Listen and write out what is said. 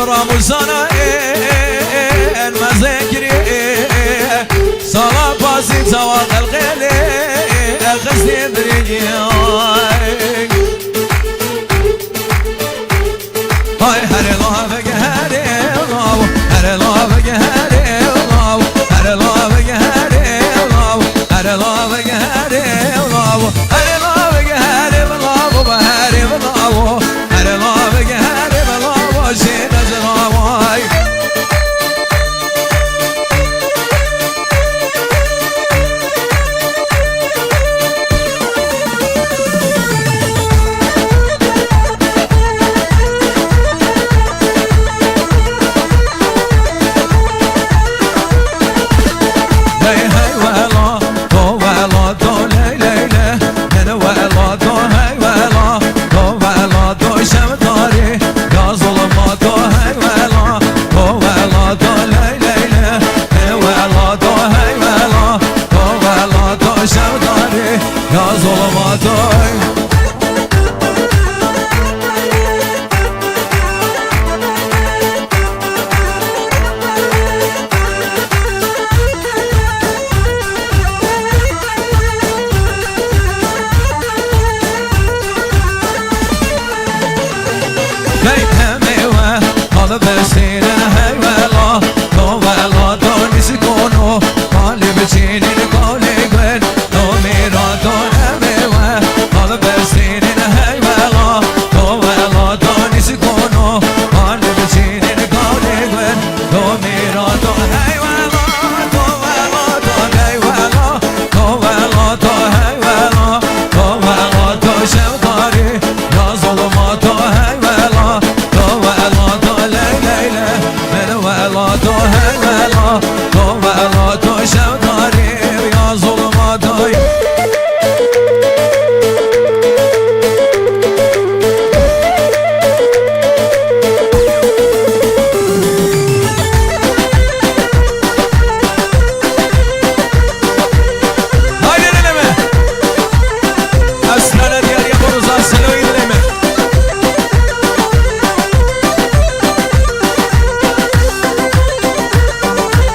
راموزانا المذاكري صلاة باسي تواق الغالي غزي بريجي هاي هري الله بقى هري الله هري الله بقى هري الله هري الله بقى هري الله هري الله بقى هري الله هري الله بقى هري الله وبهري الله هري الله بقى هري الله وشينا جراواي the best